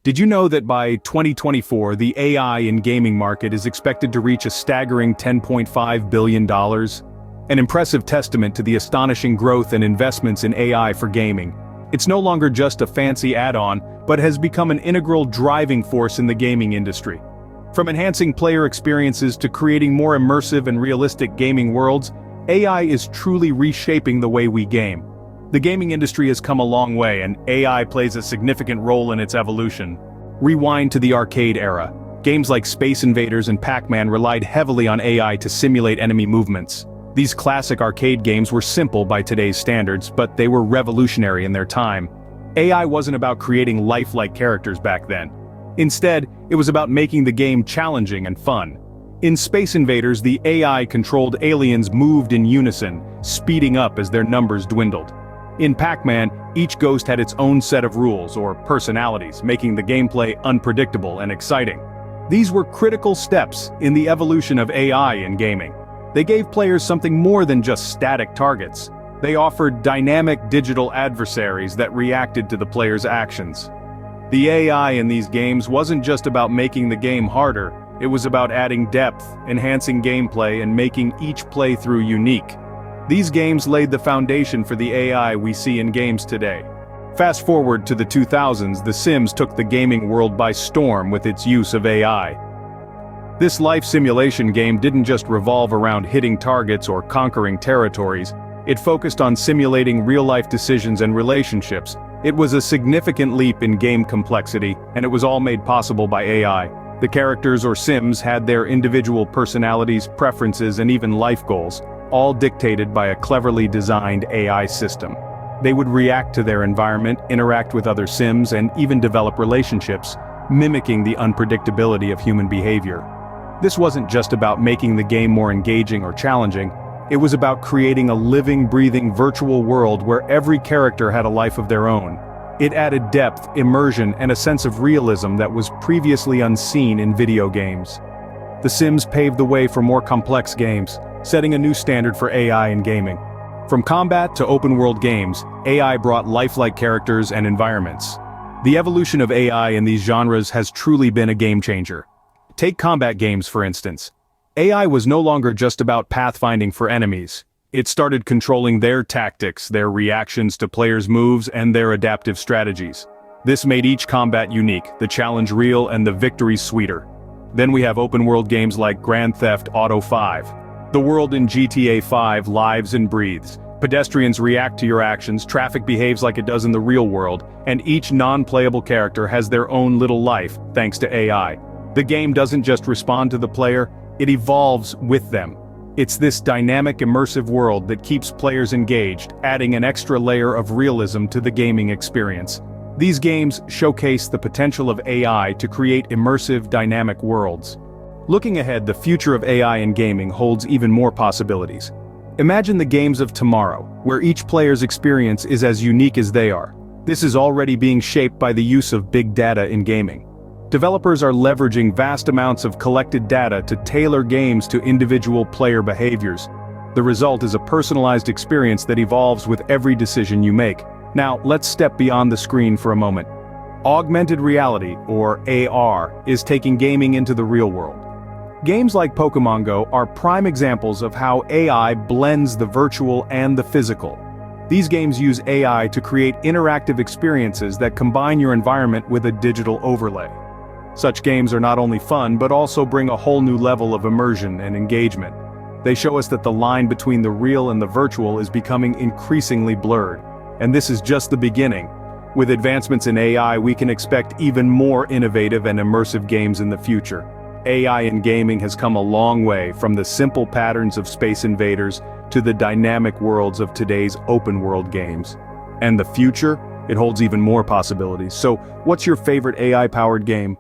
Did you know that by 2024 the AI in gaming market is expected to reach a staggering $10.5 billion? An impressive testament to the astonishing growth and investments in AI for gaming. It's no longer just a fancy add-on, but has become an integral driving force in the gaming industry. From enhancing player experiences to creating more immersive and realistic gaming worlds, AI is truly reshaping the way we game. The gaming industry has come a long way, and AI plays a significant role in its evolution. Rewind to the arcade era. Games like Space Invaders and Pac-Man relied heavily on AI to simulate enemy movements. These classic arcade games were simple by today's standards, but they were revolutionary in their time. AI wasn't about creating lifelike characters back then. Instead, it was about making the game challenging and fun. In Space Invaders, the AI-controlled aliens moved in unison, speeding up as their numbers dwindled. In Pac-Man, each ghost had its own set of rules or personalities, making the gameplay unpredictable and exciting. These were critical steps in the evolution of AI in gaming. They gave players something more than just static targets. They offered dynamic digital adversaries that reacted to the player's actions. The AI in these games wasn't just about making the game harder, it was about adding depth, enhancing gameplay, and making each playthrough unique. These games laid the foundation for the AI we see in games today. Fast forward to the 2000s, The Sims took the gaming world by storm with its use of AI. This life simulation game didn't just revolve around hitting targets or conquering territories, it focused on simulating real-life decisions and relationships. It was a significant leap in game complexity, and it was all made possible by AI. The characters or Sims had their individual personalities, preferences, and even life goals, all dictated by a cleverly designed AI system. They would react to their environment, interact with other Sims, and even develop relationships, mimicking the unpredictability of human behavior. This wasn't just about making the game more engaging or challenging, it was about creating a living, breathing virtual world where every character had a life of their own. It added depth, immersion, and a sense of realism that was previously unseen in video games. The Sims paved the way for more complex games, setting a new standard for AI in gaming. From combat to open-world games, AI brought lifelike characters and environments. The evolution of AI in these genres has truly been a game-changer. Take combat games, for instance. AI was no longer just about pathfinding for enemies. It started controlling their tactics, their reactions to players' moves, and their adaptive strategies. This made each combat unique, the challenge real, and the victory sweeter. Then we have open-world games like Grand Theft Auto 5. The world in GTA 5 lives and breathes. Pedestrians react to your actions, traffic behaves like it does in the real world, and each non-playable character has their own little life, thanks to AI. The game doesn't just respond to the player, it evolves with them. It's this dynamic, immersive world that keeps players engaged, adding an extra layer of realism to the gaming experience. These games showcase the potential of AI to create immersive, dynamic worlds. Looking ahead, the future of AI in gaming holds even more possibilities. Imagine the games of tomorrow, where each player's experience is as unique as they are. This is already being shaped by the use of big data in gaming. Developers are leveraging vast amounts of collected data to tailor games to individual player behaviors. The result is a personalized experience that evolves with every decision you make. Now, let's step beyond the screen for a moment. Augmented reality, or AR, is taking gaming into the real world. Games like Pokémon Go are prime examples of how AI blends the virtual and the physical. These games use AI to create interactive experiences that combine your environment with a digital overlay. Such games are not only fun but also bring a whole new level of immersion and engagement. They show us that the line between the real and the virtual is becoming increasingly blurred. And this is just the beginning. With advancements in AI, we can expect even more innovative and immersive games in the future. AI in gaming has come a long way, from the simple patterns of Space Invaders to the dynamic worlds of today's open-world games. And the future? It holds even more possibilities. So, what's your favorite AI-powered game?